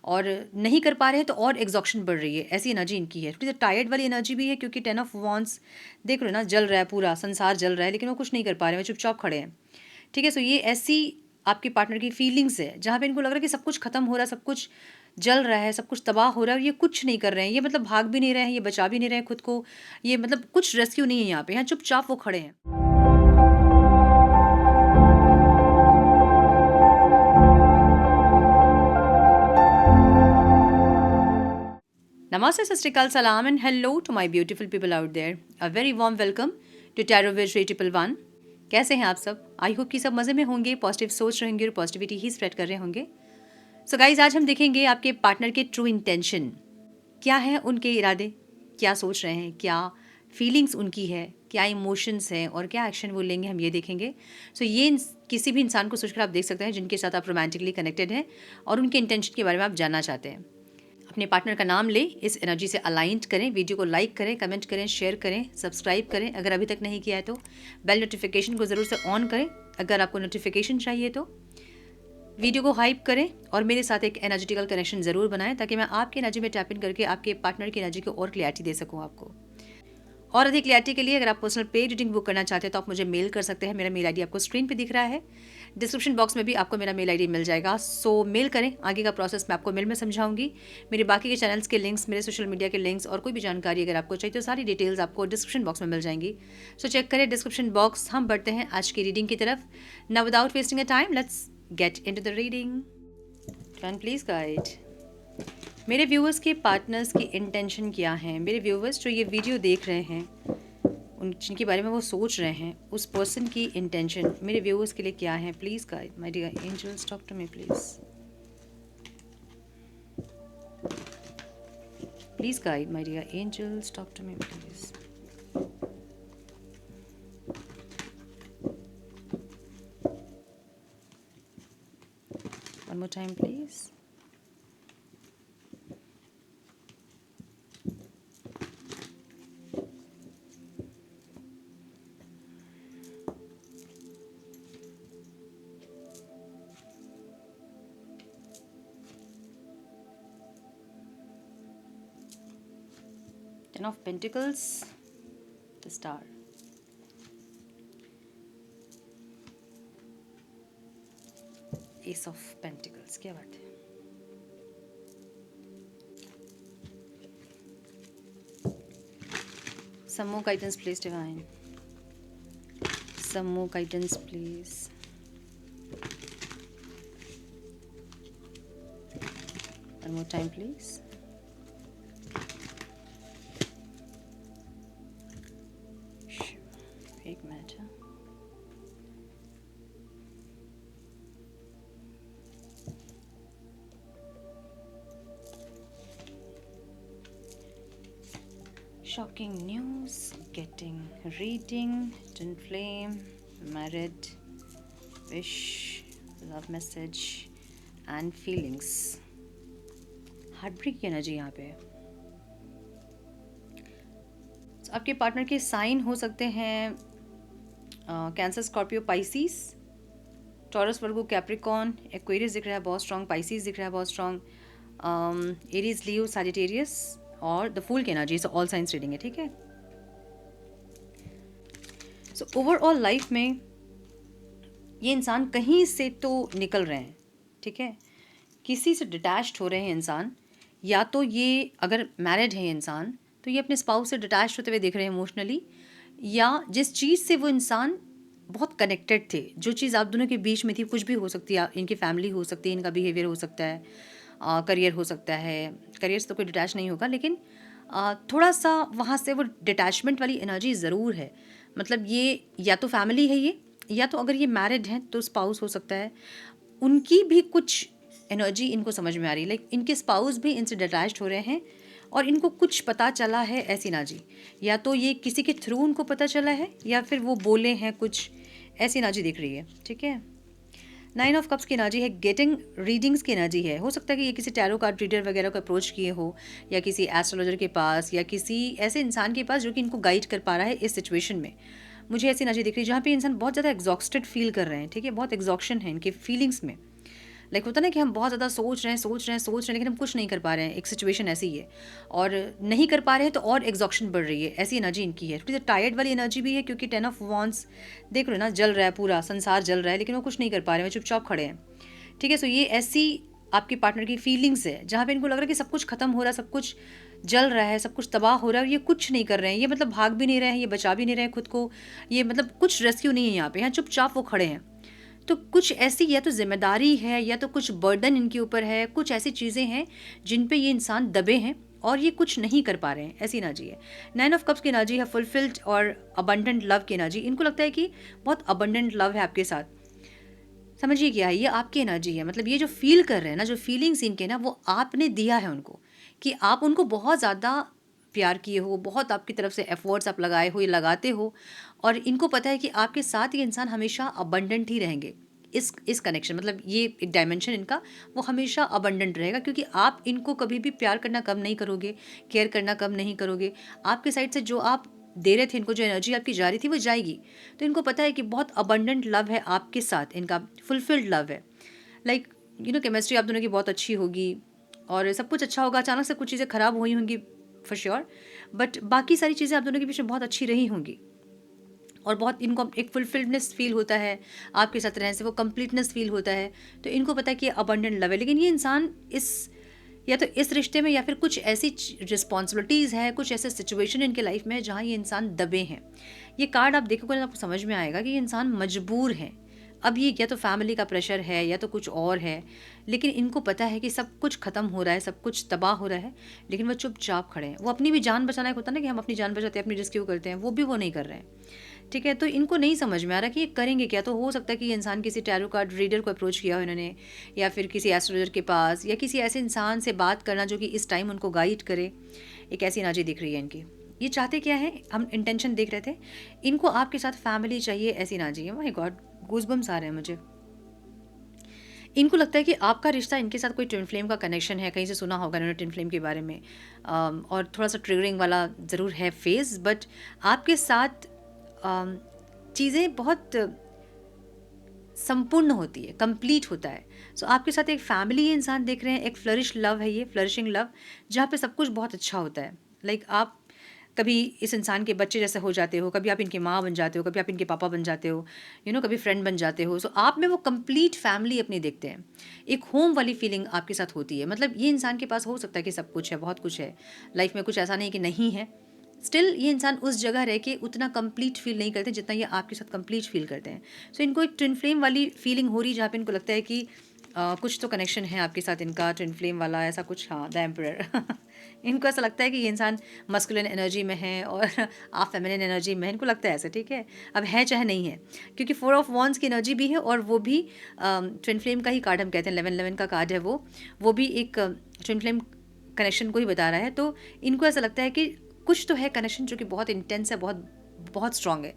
और नहीं कर पा रहे हैं तो और एग्जॉक्शन बढ़ रही है, ऐसी एनर्जी इनकी है। थोड़ी सी टायर्ड वाली एनर्जी भी है, क्योंकि 10 ऑफ वॉन्ड्स देख रहे हो ना, जल रहा है, पूरा संसार जल रहा है, लेकिन वो कुछ नहीं कर पा रहे हैं, चुपचाप खड़े हैं। ठीक है, सो ये ऐसी आपके पार्टनर की फीलिंग्स है जहाँ पे इनको लग रहा है कि सब कुछ खत्म हो रहा है, सब कुछ जल रहा है, सब कुछ तबाह हो रहा है, और ये कुछ नहीं कर रहे हैं। ये मतलब भाग भी नहीं रहे हैं, ये बचा भी नहीं रहे हैं खुद को, ये मतलब कुछ रेस्क्यू नहीं है यहाँ पे, यहाँ चुपचाप वो खड़े हैं। Namaste, Sat Sri Akal, Salam, and hello to my beautiful people out there. A very warm welcome to Tarot Viz Triple One. कैसे हैं आप सब? आई होप कि सब मज़े में होंगे, पॉजिटिव सोच रहेंगे और पॉजिटिविटी ही स्प्रेड कर रहे होंगे। सो गाइज, आज हम देखेंगे आपके पार्टनर के ट्रू इंटेंशन क्या है, उनके इरादे क्या सोच रहे हैं, क्या फीलिंग्स उनकी है, क्या इमोशंस हैं और क्या एक्शन वो लेंगे, हम ये देखेंगे। सो ये किसी भी इंसान को सोचकर आप देख सकते हैं जिनके साथ आप रोमांटिकली कनेक्टेड हैं और उनके इंटेंशन के बारे में आप जानना चाहते हैं। अपने पार्टनर का नाम लें, इस एनर्जी से अलाइंड करें, वीडियो को लाइक करें, कमेंट करें, शेयर करें, सब्सक्राइब करें अगर अभी तक नहीं किया है तो, बेल नोटिफिकेशन को ज़रूर से ऑन करें अगर आपको नोटिफिकेशन चाहिए तो, वीडियो को हाइप करें और मेरे साथ एक एनर्जेटिकल कनेक्शन ज़रूर बनाएं ताकि मैं आपकी एनर्जी में टैप इन करके आपके पार्टनर की एनर्जी को और क्लैरिटी दे सकूँ आपको। और अधिक क्लैरिटी के लिए अगर आप पर्सनल पेड रीडिंग बुक करना चाहते हैं तो आप मुझे मेल कर सकते हैं। मेरा मेल आईडी आपको स्क्रीन पे दिख रहा है, डिस्क्रिप्शन बॉक्स में भी आपको मेरा मेल आईडी मिल जाएगा। सो मेल करें, आगे का प्रोसेस मैं आपको मेल में समझाऊंगी। मेरे बाकी के चैनल्स के लिंक्स, मेरे सोशल मीडिया के लिंक्स और कोई भी जानकारी अगर आपको चाहिए तो सारी डिटेल्स आपको डिस्क्रिप्शन बॉक्स में मिल जाएंगी। सो चेक करें डिस्क्रिप्शन बॉक्स। हम बढ़ते हैं आज की रीडिंग की तरफ। Now without wasting a time, let's get into the reading. Can please guide मेरे व्यूअर्स के पार्टनर्स की इंटेंशन क्या है। मेरे व्यूअर्स जो ये वीडियो देख रहे हैं, उन जिनके बारे में वो सोच रहे हैं, उस पर्सन की इंटेंशन मेरे व्यूअर्स के लिए क्या है। Please guide my dear angels, talk to me please. Please guide my dear angels, talk to me please. One more time please. Ten of Pentacles, the Star. Ace of Pentacles, क्या बात है। Some more guidance please divine. Some more guidance please. One more time please. एक minute है। Shocking news, getting reading, twin flame, married, wish, love message and feelings. Heartbreak की energy यहाँ पे। आपके partner के साइन हो सकते हैं कैंसर, स्कॉर्पियो, पाइसिस, टॉरस, वर्गो, कैप्रिकॉन, एक्वेरियस दिख रहा है बहुत स्ट्रॉन्ग, पाइसिस दिख रहा है बहुत स्ट्रॉन्ग, एरीज, लियो, सैजिटेरियस और द फूल की energy. So all science reading है, ठीक है। सो ओवरऑल लाइफ में ये इंसान कहीं से तो निकल रहे हैं, ठीक है, किसी से डिटैच्ड हो रहे हैं इंसान, या तो ये अगर मैरिड है इंसान तो ये अपने स्पाउस से डिटैच होते हुए देख रहे हैं इमोशनली, या जिस चीज़ से वो इंसान बहुत कनेक्टेड थे, जो चीज़ आप दोनों के बीच में थी, कुछ भी हो सकती है, इनकी फैमिली हो सकती है, इनका बिहेवियर हो सकता है, करियर हो सकता है। करियर से तो कोई डिटैच नहीं होगा, लेकिन थोड़ा सा वहाँ से वो डिटैचमेंट वाली एनर्जी ज़रूर है। मतलब ये या तो फैमिली है ये, या तो अगर ये मैरिड हैं तो स्पाउस हो सकता है, उनकी भी कुछ एनर्जी इनको समझ में आ रही है। लाइक इनके स्पाउस भी इनसे डिटैच्ड हो रहे हैं और इनको कुछ पता चला है ऐसी एनर्जी, या तो ये किसी के थ्रू उनको पता चला है या फिर वो बोले हैं कुछ, ऐसी एनर्जी दिख रही है, ठीक है। 9 ऑफ कप्स की एनर्जी है, गेटिंग रीडिंग्स की एनर्जी है। हो सकता है कि ये किसी टैरो कार्ड रीडर वगैरह को अप्रोच किए हो, या किसी एस्ट्रोलॉजर के पास, या किसी ऐसे इंसान के पास जो कि इनको गाइड कर पा रहा है इस सिचुएशन में। मुझे ऐसी एनर्जी दिख रही है जहाँ पे इंसान बहुत ज़्यादा एग्जॉस्टेड फील कर रहे हैं, ठीक है, बहुत एग्जॉक्शन है इनके फीलिंग्स में। लाइक होता है ना कि हम बहुत ज़्यादा सोच रहे हैं सोच रहे हैं सोच रहे हैं, लेकिन हम कुछ नहीं कर पा रहे हैं। एक सिचुएशन ऐसी ही है और नहीं कर पा रहे हैं तो और एग्जॉक्शन बढ़ रही है। ऐसी एनर्जी इनकी है, थोड़ी सी टायर्ड वाली एनर्जी भी है, क्योंकि 10 ऑफ वॉन्ड्स देख रहे हो ना, जल रहा है, पूरा संसार जल रहा है, लेकिन वो कुछ नहीं कर पा रहे हैं, वो चुपचाप खड़े हैं। ठीक है, सो ये ऐसी आपकी पार्टनर की फीलिंग्स है जहाँ पे इनको लग रहा है कि सब कुछ खत्म हो रहा है, सब कुछ जल रहा है, सब कुछ तबाह हो रहा है और ये कुछ नहीं कर रहे हैं। ये मतलब भाग भी नहीं रहे हैं, ये बचा भी नहीं रहे हैं खुद को, ये मतलब कुछ रेस्क्यू नहीं है यहाँ पे, यहाँ चुपचाप वो खड़े हैं। तो कुछ ऐसी या तो जिम्मेदारी है या तो कुछ बर्डन इनके ऊपर है, कुछ ऐसी चीज़ें हैं जिन पे ये इंसान दबे हैं और ये कुछ नहीं कर पा रहे हैं, ऐसी एनर्जी है। 9 ऑफ कप्स की एनर्जी है फुलफिल्ड और अबंडेंट लव की एनर्जी। इनको लगता है कि बहुत अबंडेंट लव है आपके साथ। समझिए क्या है, ये आपकी एनर्जी है, मतलब ये जो फील कर रहे हैं ना, जो फीलिंग्स इनके ना, वो आपने दिया है उनको, कि आप उनको बहुत ज़्यादा प्यार किए हो, बहुत आपकी तरफ से एफर्ट्स आप लगाए हो, ये लगाते हो, और इनको पता है कि आपके साथ ये इंसान हमेशा अबंडेंट ही रहेंगे। इस कनेक्शन मतलब ये एक डायमेंशन इनका, वो हमेशा अबंडेंट रहेगा, क्योंकि आप इनको कभी भी प्यार करना कम नहीं करोगे, केयर करना कम नहीं करोगे। आपके साइड से जो आप दे रहे थे इनको, जो एनर्जी आपकी जा रही थी वो जाएगी। तो इनको पता है कि बहुत अबंडेंट लव है आपके साथ, इनका फुलफिल्ड लव है। लाइक केमिस्ट्री आप दोनों की बहुत अच्छी होगी और सब कुछ अच्छा होगा। अचानक से कुछ चीज़ें ख़राब हुई होंगी फॉर श्योर, बट बाकी सारी चीज़ें आप दोनों के बीच में बहुत अच्छी रही होंगी और बहुत इनको एक फुलफिल्डनेस फील होता है आपके साथ रहने से, वो कंप्लीटनेस फील होता है। तो इनको पता है कि ये अबंडेंट लव है, लेकिन ये इंसान या तो इस रिश्ते में या फिर कुछ ऐसी रिस्पॉन्सिबिलिटीज़ है, कुछ ऐसे सिचुएशन इनके लाइफ में है जहाँ ये इंसान दबे हैं। ये कार्ड आप देखोगे तो आपको समझ में आएगा कि ये इंसान मजबूर है। अब ये या तो फैमिली का प्रेशर है या तो कुछ और है, लेकिन इनको पता है कि सब कुछ ख़त्म हो रहा है, सब कुछ तबाह हो रहा है, लेकिन वो चुपचाप खड़े हैं। वो अपनी भी जान बचाना, एक होता है ना कि हम अपनी जान बचाते हैं, अपनी रेस्क्यू करते हैं, वो भी वो नहीं कर रहे हैं। ठीक है, तो इनको नहीं समझ में आ रहा कि ये करेंगे क्या। तो हो सकता है कि ये इंसान किसी टैरो कार्ड रीडर को अप्रोच किया हो इन्होंने, या फिर किसी एस्ट्रोलॉजर के पास, या किसी ऐसे इंसान से बात करना जो कि इस टाइम उनको गाइड करे। एक ऐसी एनर्जी दिख रही है इनकी। ये चाहते क्या है, हम इंटेंशन देख रहे थे, इनको आपके साथ फैमिली चाहिए, ऐसी एनर्जी है। माय गॉड, गूज़बम्स आ रहे हैं मुझे। इनको लगता है कि आपका रिश्ता इनके साथ कोई ट्विन फ्लेम का कनेक्शन है, कहीं से सुना होगा इन्होंने ट्विन फ्लेम के बारे में, और थोड़ा सा ट्रिगरिंग वाला ज़रूर है फेस, बट आपके साथ चीज़ें बहुत संपूर्ण होती है, कंप्लीट होता है। सो आपके साथ एक फैमिली ये इंसान देख रहे हैं, एक फ्लरिश लव है, ये फ्लरिशिंग लव, जहाँ पे सब कुछ बहुत अच्छा होता है। लाइक आप कभी इस इंसान के बच्चे जैसे हो जाते हो, कभी आप इनकी माँ बन जाते हो, कभी आप इनके पापा बन जाते हो, कभी फ्रेंड बन जाते हो। सो आप में वो कंप्लीट फैमिली अपनी देखते हैं, एक होम वाली फीलिंग आपके साथ होती है। मतलब ये इंसान के पास हो सकता है कि सब कुछ है, बहुत कुछ है लाइफ में, कुछ ऐसा नहीं कि नहीं है। स्टिल ये इंसान उस जगह रह के उतना कंप्लीट फील नहीं करते जितना ये आपके साथ कंप्लीट फील करते हैं। सो इनको एक ट्विन फ्लेम वाली फीलिंग हो रही है, जहाँ पे इनको लगता है कि कुछ तो कनेक्शन है आपके साथ इनका, ट्विन फ्लेम वाला ऐसा कुछ। हाँ, द एम्परर इनको ऐसा लगता है कि ये इंसान मस्कुलिन एनर्जी में है और आप फेमिनिन एनर्जी में है, इनको लगता है ऐसा। ठीक है, अब है चाहे नहीं है, क्योंकि 4 ऑफ वॉन्ड्स की एनर्जी भी है और वो भी ट्विन फ्लेम का ही कार्ड हम कहते हैं, 11-11 का कार्ड है वो भी एक ट्विन फ्लेम कनेक्शन को ही बता रहा है। तो इनको ऐसा लगता है कि कुछ तो है कनेक्शन जो कि बहुत इंटेंस है, बहुत बहुत स्ट्रांग है,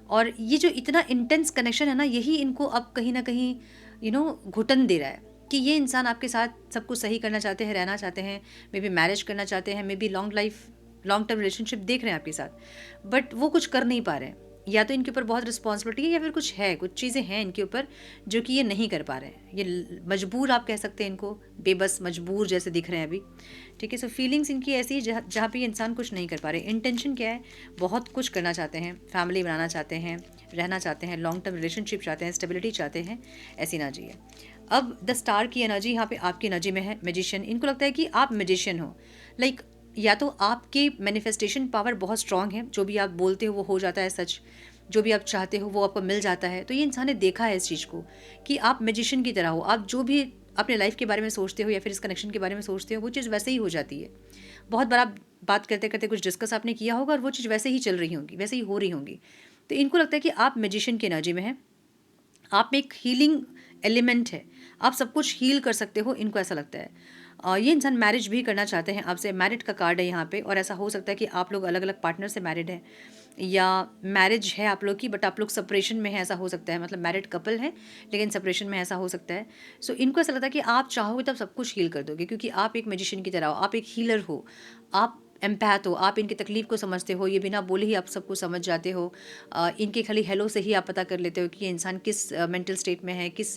और ये जो इतना इंटेंस कनेक्शन है ना, यही इनको अब कहीं ना कहीं घुटन दे रहा है कि ये इंसान आपके साथ सब कुछ सही करना चाहते हैं, रहना चाहते हैं, मे बी मैरिज करना चाहते हैं, may be long term relationship देख रहे हैं आपके साथ, बट वो कुछ कर नहीं पा रहे हैं। या तो इनके ऊपर बहुत रिस्पॉन्सिबिलिटी है, या फिर कुछ है, कुछ चीज़ें हैं इनके ऊपर जो कि ये नहीं कर पा रहे हैं। ये मजबूर आप कह सकते हैं इनको, बेबस मजबूर जैसे दिख रहे हैं अभी। ठीक है, सो फीलिंग्स इनकी ऐसी है जहाँ पे ये इंसान कुछ नहीं कर पा रहे। इंटेंशन क्या है, बहुत कुछ करना चाहते हैं, फैमिली बनाना चाहते हैं, रहना चाहते हैं, लॉन्ग टर्म रिलेशनशिप चाहते हैं, स्टेबिलिटी चाहते हैं, ऐसी एनर्जी है। अब द स्टार की एनर्जी यहाँ पे आपकी एनर्जी में है, मैजिशियन। इनको लगता है कि आप मैजिशियन हो। लाइक या तो आपकी मैनिफेस्टेशन पावर बहुत स्ट्रांग है, जो भी आप बोलते हो वो हो जाता है सच, जो भी आप चाहते हो वो आपको मिल जाता है। तो ये इंसान ने देखा है इस चीज़ को कि आप मैजिशियन की तरह हो, आप जो भी अपने लाइफ के बारे में सोचते हो या फिर इस कनेक्शन के बारे में सोचते हो, वो चीज़ वैसे ही हो जाती है। बहुत बार आप बात करते करते कुछ डिस्कस आपने किया होगा और वो चीज़ वैसे ही चल रही होगी, वैसे ही हो रही होंगी। तो इनको लगता है कि आप मैजिशियन की एनर्जी में हैं, आप में एक हीलिंग एलिमेंट है, आप सब कुछ हील कर सकते हो, इनको ऐसा लगता है। ये इंसान मैरिज भी करना चाहते हैं आपसे, मैरिड का कार्ड है यहाँ पे, और ऐसा हो सकता है कि आप लोग अलग अलग पार्टनर से मैरिड हैं, या मैरिज है आप लोग की बट आप लोग सेपरेशन में है, ऐसा हो सकता है। मतलब मैरिड कपल है लेकिन सेपरेशन में, ऐसा हो सकता है। सो इनको ऐसा लगता है कि आप चाहोगे तब सब कुछ हील कर दोगे, क्योंकि आप एक मैजिशियन की तरह हो, आप एक हीलर हो, आप एम्पैथ हो, आप इनकी तकलीफ़ को समझते हो, ये बिना बोले ही आप सबको समझ जाते हो। इनके खाली हेलो से ही आप पता कर लेते हो कि ये इंसान किस मेंटल स्टेट में है, किस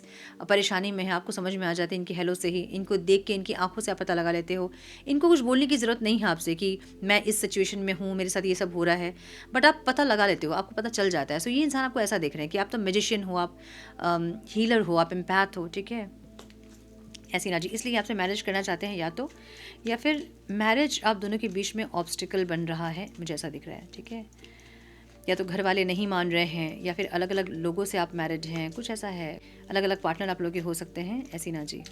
परेशानी में है, आपको समझ में आ जाता है इनकी हेलो से ही। इनको देख के इनकी आँखों से आप पता लगा लेते हो। इनको कुछ बोलने की ज़रूरत नहीं है आपसे कि मैं इस सिचुएशन में हूँ, मेरे साथ ये सब हो रहा है, बट आप पता लगा लेते हो, आपको पता चल जाता है। सो ये इंसान आपको ऐसा देख रहे हैं कि आप तो मैजिशियन हो, आप हीलर हो, आप एम्पैथ हो, ठीक है? ऐसी एनर्जी, इसलिए आपसे मैरिज करना चाहते हैं या फिर मैरिज आप दोनों के बीच में ऑब्स्टिकल बन रहा है, मुझे ऐसा दिख रहा है, ठीक है? या तो घर वाले नहीं मान रहे हैं या फिर अलग अलग लोगों से आप मैरिड हैं, कुछ ऐसा है। अलग अलग पार्टनर आप लोग के हो सकते हैं, ऐसी एनर्जी।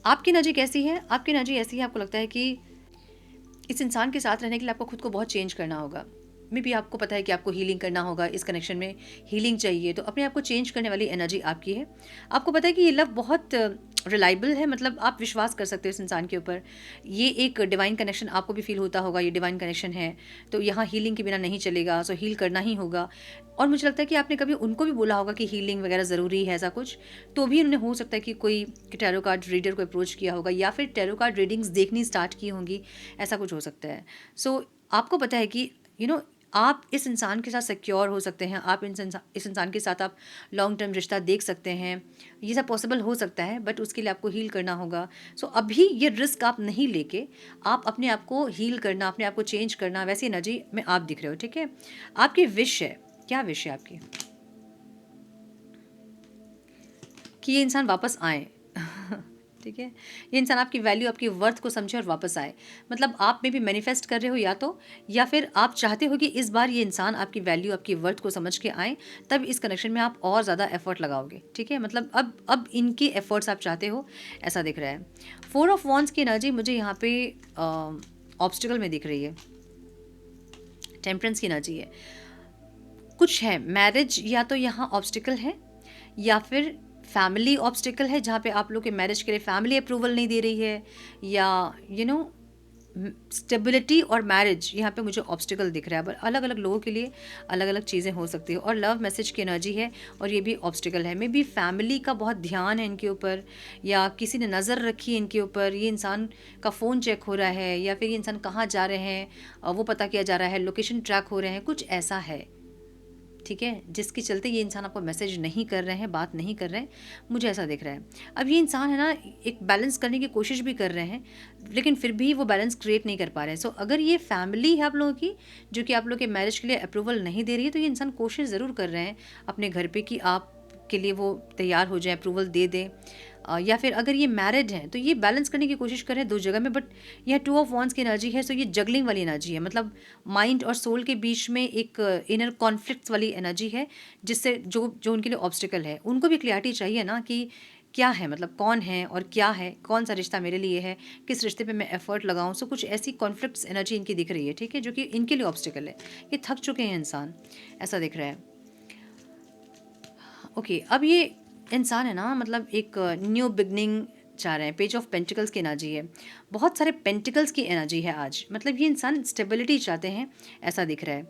आपकी एनर्जी कैसी है? आपकी एनर्जी ऐसी है, आपको लगता है कि इस इंसान के साथ रहने के लिए आपको खुद को बहुत चेंज करना होगा। मे बी आपको पता है कि आपको हीलिंग करना होगा, इस कनेक्शन में हीलिंग चाहिए, तो अपने आप को चेंज करने वाली एनर्जी आपकी है। आपको पता है कि ये लव बहुत रिलायबल है, मतलब आप विश्वास कर सकते हो इस इंसान के ऊपर। ये एक डिवाइन कनेक्शन आपको भी फील होता होगा, ये डिवाइन कनेक्शन है, तो यहाँ हीलिंग के बिना नहीं चलेगा, सो हील करना ही होगा। और मुझे लगता है कि आपने कभी उनको भी बोला होगा कि हीलिंग वगैरह ज़रूरी है, ऐसा कुछ, तो भी उन्होंने हो सकता है कि कोई टैरो कार्ड रीडर को अप्रोच किया होगा या फिर टैरो कार्ड रीडिंग्स देखनी स्टार्ट की होंगी, ऐसा कुछ हो सकता है। सो आपको पता है कि आप इस इंसान के साथ सिक्योर हो सकते हैं, आप इस इंसान के साथ आप लॉन्ग टर्म रिश्ता देख सकते हैं, ये सब पॉसिबल हो सकता है, बट उसके लिए आपको हील करना होगा। सो अभी ये रिस्क आप नहीं लेके आप अपने आप को हील करना, अपने आप को चेंज करना, वैसी एनर्जी में आप दिख रहे हो, ठीक है? आपकी विश है, क्या विश है आपकी? कि ये इंसान वापस आए। ठीक है, ये इंसान आपकी वैल्यू, आपकी वर्थ को समझे और वापस आए। मतलब आप में भी मैनिफेस्ट कर रहे हो या फिर आप चाहते हो कि इस बार ये इंसान आपकी वैल्यू, आपकी वर्थ को समझ के आए, तब इस कनेक्शन में आप और ज़्यादा एफर्ट लगाओगे, ठीक है? मतलब अब इनके एफर्ट्स आप चाहते हो, ऐसा दिख रहा है। 4 ऑफ वॉन्ड्स की एनर्जी मुझे यहाँ पे ऑब्स्टिकल में दिख रही है, टेम्परेंस की एनर्जी है। कुछ है, मैरिज या तो यहाँ ऑब्स्टिकल है या फिर फैमिली ऑब्स्टिकल है, जहाँ पे आप लोग के मैरिज के लिए फैमिली अप्रूवल नहीं दे रही है, या स्टेबिलिटी और मैरिज यहाँ पे मुझे ऑब्स्टिकल दिख रहा है। पर अलग अलग लोगों के लिए अलग अलग चीज़ें हो सकती है। और लव मैसेज की एनर्जी है और ये भी ऑब्स्टिकल है। मे बी फैमिली का बहुत ध्यान है इनके ऊपर, या किसी ने नज़र रखी है इनके ऊपर, ये इंसान का फ़ोन चेक हो रहा है, या फिर ये इंसान कहाँ जा रहे हैं वो पता किया जा रहा है, लोकेशन ट्रैक हो रहे हैं, कुछ ऐसा है, ठीक है? जिसके चलते ये इंसान आपको मैसेज नहीं कर रहे हैं, बात नहीं कर रहे हैं, मुझे ऐसा दिख रहा है। अब ये इंसान है ना, एक बैलेंस करने की कोशिश भी कर रहे हैं, लेकिन फिर भी वो बैलेंस क्रिएट नहीं कर पा रहे हैं। सो अगर ये फैमिली है आप लोगों की, जो कि आप लोग के मैरिज के लिए अप्रूवल नहीं दे रही है, तो ये इंसान कोशिश ज़रूर कर रहे हैं अपने घर पे कि आप के लिए वो तैयार हो जाए, अप्रूवल दे दें। या फिर अगर ये मैरिड हैं तो ये बैलेंस करने की कोशिश करें दो जगह में, बट यह 2 ऑफ वॉन्ड्स की एनर्जी है, सो ये जगलिंग वाली एनर्जी है। मतलब माइंड और सोल के बीच में एक इनर कॉन्फ्लिक्ट्स वाली एनर्जी है, जिससे जो जो उनके लिए ऑब्स्टिकल है, उनको भी क्लियरिटी चाहिए ना कि क्या है, मतलब कौन है और क्या है, कौन सा रिश्ता मेरे लिए है, किस रिश्ते पे मैं एफर्ट लगाऊं। सो कुछ ऐसी कॉन्फ्लिक्ट्स एनर्जी इनकी दिख रही है, ठीक है, जो कि इनके लिए ऑब्स्टिकल है। ये थक चुके हैं इंसान, ऐसा दिख रहा है। ओके, अब ये इंसान है ना, मतलब एक न्यू बिगनिंग चाह रहे हैं। पेज ऑफ पेंटिकल्स की एनर्जी है, बहुत सारे पेंटिकल्स की एनर्जी है आज। मतलब ये इंसान स्टेबिलिटी चाहते हैं, ऐसा दिख रहा है।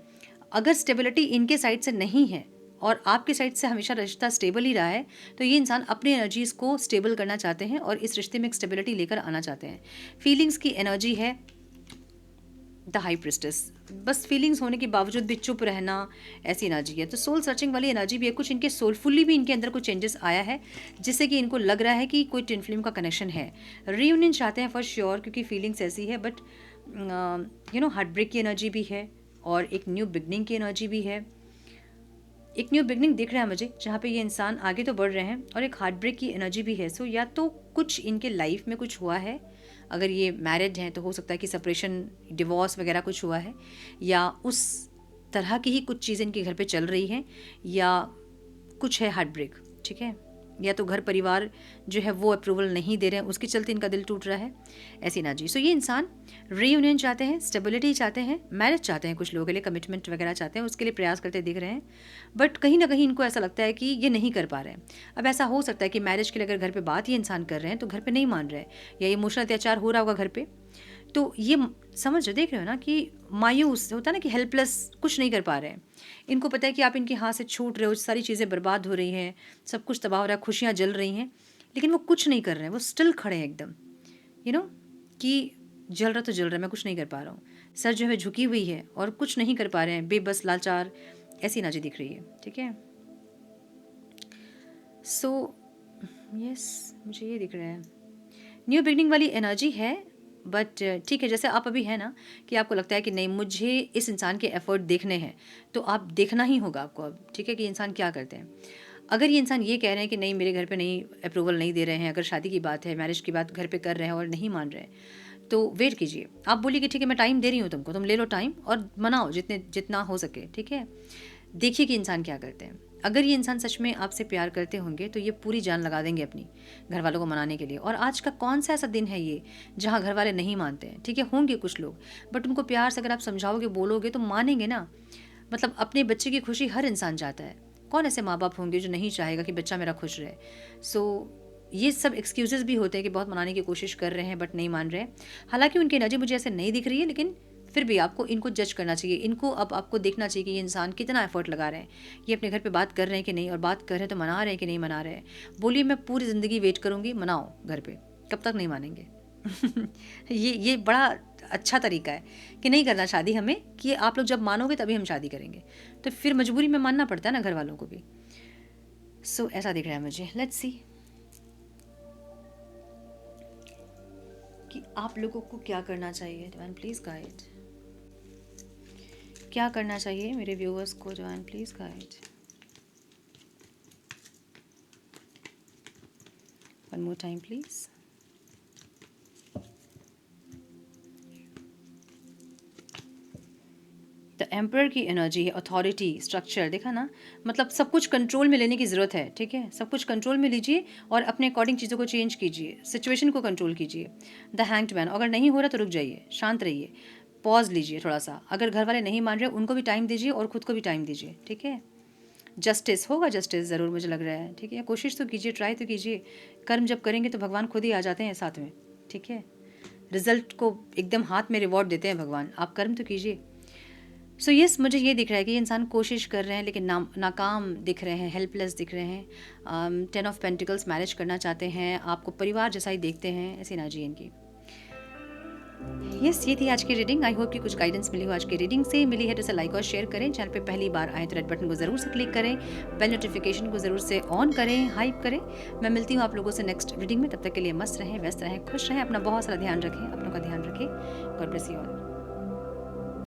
अगर स्टेबिलिटी इनके साइड से नहीं है और आपके साइड से हमेशा रिश्ता स्टेबल ही रहा है, तो ये इंसान अपनी एनर्जीज़ को स्टेबल करना चाहते हैं और इस रिश्ते में एक स्टेबिलिटी लेकर आना चाहते हैं। फीलिंग्स की एनर्जी है, द हाई प्रिस्टेस, बस फीलिंग्स होने के बावजूद भी चुप रहना, ऐसी एनर्जी है। तो सोल सर्चिंग वाली एनर्जी भी है, कुछ इनके सोलफुली भी इनके अंदर कुछ चेंजेस आया है, जिससे कि इनको लग रहा है कि कोई ट्विन फ्लेम का कनेक्शन है। रीयूनियन चाहते हैं फॉर श्योर, क्योंकि फीलिंग्स ऐसी है, बट हार्ट ब्रेक की एनर्जी भी है और एक न्यू बिगनिंग की एनर्जी भी है। एक न्यू बिगनिंग दिख रहा है मुझे, जहाँ पे ये इंसान आगे तो बढ़ रहे हैं, और एक हार्ट ब्रेक की एनर्जी भी है। सो या तो कुछ इनके लाइफ में कुछ हुआ है, अगर ये मैरिड हैं तो हो सकता है कि सेपरेशन, डिवोर्स वगैरह कुछ हुआ है, या उस तरह की ही कुछ चीज़ें इनके घर पे चल रही हैं, या कुछ है हार्ट ब्रेक, ठीक है? या तो घर परिवार जो है वो अप्रूवल नहीं दे रहे हैं, उसके चलते इनका दिल टूट रहा है, ऐसी एनर्जी। सो ये इंसान रीयूनियन चाहते हैं, स्टेबिलिटी चाहते हैं, मैरिज चाहते हैं, कुछ लोगों के लिए कमिटमेंट वगैरह चाहते हैं, उसके लिए प्रयास करते दिख रहे हैं, बट कहीं ना कहीं इनको ऐसा लगता है कि ये नहीं कर पा रहे हैं। अब ऐसा हो सकता है कि मैरिज के लिए अगर घर पे बात ये इंसान कर रहे हैं तो घर पे नहीं मान रहे हैं, या इमोशनल अत्याचार हो रहा होगा घर पे, तो ये समझ रहे, देख रहे हो ना कि मायूस होता है ना, कि हेल्पलेस, कुछ नहीं कर पा रहे हैं। इनको पता है कि आप इनके हाथ से छूट रहे हो, सारी चीज़ें बर्बाद हो रही हैं, सब कुछ तबाह हो रहा है, खुशियाँ जल रही हैं, लेकिन वो कुछ नहीं कर रहे हैं, वो स्टिल खड़े हैं एकदम, यू नो कि जल रहा तो जल रहा है, मैं कुछ नहीं कर पा रहा हूँ। सर जो है झुकी हुई है और कुछ नहीं कर पा रहे हैं, बेबस लाचार, ऐसी एनर्जी दिख रही है। ठीक है, सो यस, मुझे ये दिख रहा है न्यू बिगनिंग वाली एनर्जी है। बट ठीक है, जैसे आप अभी है ना कि आपको लगता है कि नहीं मुझे इस इंसान के एफर्ट देखने हैं, तो आप देखना ही होगा आपको अब। ठीक है, कि इंसान क्या करते हैं। अगर ये इंसान ये कह रहे हैं कि नहीं मेरे घर पे नहीं अप्रूवल नहीं दे रहे हैं, अगर शादी की बात है, मैरिज की बात घर पे कर रहे हैं और नहीं मान रहे हैं, तो वेट कीजिए। आप बोलिए कि ठीक है मैं टाइम दे रही हूँ तुमको, तुम ले लो टाइम और मनाओ जितना हो सके। ठीक है, देखिए कि इंसान क्या करते हैं। अगर ये इंसान सच में आपसे प्यार करते होंगे तो ये पूरी जान लगा देंगे अपनी घर वालों को मनाने के लिए। और आज का कौन सा ऐसा दिन है ये जहाँ घर वाले नहीं मानते हैं। ठीक है, होंगे कुछ लोग, बट उनको प्यार से अगर आप समझाओगे, बोलोगे तो मानेंगे ना। मतलब अपने बच्चे की खुशी हर इंसान चाहता है। कौन ऐसे माँ बाप होंगे जो नहीं चाहेगा कि बच्चा मेरा खुश रहे। सो ये सब एक्सक्यूजेस भी होते हैं कि बहुत मनाने की कोशिश कर रहे हैं बट नहीं मान रहे। हालांकि उनकी एनर्जी मुझे ऐसे नहीं दिख रही है, लेकिन फिर भी आपको इनको जज करना चाहिए। इनको अब आपको देखना चाहिए कि ये इंसान कितना एफर्ट लगा रहे हैं, ये अपने घर पे बात कर रहे हैं कि नहीं, और बात कर रहे हैं तो मना रहे हैं कि नहीं मना रहे हैं। बोलिए मैं पूरी ज़िंदगी वेट करूँगी, मनाओ घर पे, कब तक नहीं मानेंगे। ये बड़ा अच्छा तरीका है कि नहीं करना शादी हमें, कि आप लोग जब मानोगे तभी हम शादी करेंगे। तो फिर मजबूरी में मानना पड़ता है ना घर वालों को भी। सो ऐसा दिख रहा है मुझे। लेट्स सी कि आप लोगों को क्या करना चाहिए। डिवाइन प्लीज़ गाइड, क्या करना चाहिए मेरे व्यूअर्स को। Divine please guide. One more time please. The emperor की एनर्जी है, अथॉरिटी, स्ट्रक्चर, देखा ना। मतलब सब कुछ कंट्रोल में लेने की ज़रूरत है। ठीक है, सब कुछ कंट्रोल में लीजिए और अपने अकॉर्डिंग चीज़ों को चेंज कीजिए, सिचुएशन को कंट्रोल कीजिए। द हैंग्ड मैन, अगर नहीं हो रहा तो रुक जाइए, शांत रहिए, पॉज लीजिए थोड़ा सा। अगर घर वाले नहीं मान रहे उनको भी टाइम दीजिए और खुद को भी टाइम दीजिए। ठीक है, जस्टिस होगा, जस्टिस ज़रूर मुझे लग रहा है। ठीक है, कोशिश तो कीजिए, ट्राई तो कीजिए। कर्म जब करेंगे तो भगवान खुद ही आ जाते हैं साथ में। ठीक है, रिजल्ट को एकदम हाथ में रिवॉर्ड देते हैं भगवान, आप कर्म तो कीजिए। सो यस, मुझे ये दिख रहा है कि ये इंसान कोशिश कर रहे हैं लेकिन नाकाम दिख रहे हैं, हेल्पलेस दिख रहे हैं। 10 ऑफ पेंटिकल्स, मैरिज करना चाहते हैं, आपको परिवार जैसा ही देखते हैं, ऐसी एनर्जी इनकी। यस, ये थी आज की रीडिंग। आई होप कि कुछ गाइडेंस मिली हो आज की रीडिंग से। मिली है तो इसे लाइक और शेयर करें। चैनल पे पहली बार आए तो रेड बटन को ज़रूर से क्लिक करें, बेल नोटिफिकेशन को ज़रूर से ऑन करें, हाइप करें। मैं मिलती हूँ आप लोगों से नेक्स्ट रीडिंग में। तब तक के लिए मस्त रहें, व्यस्त रहें, खुश रहें, अपना बहुत सारा ध्यान रखें, अपनों का ध्यान रखें। God bless you all.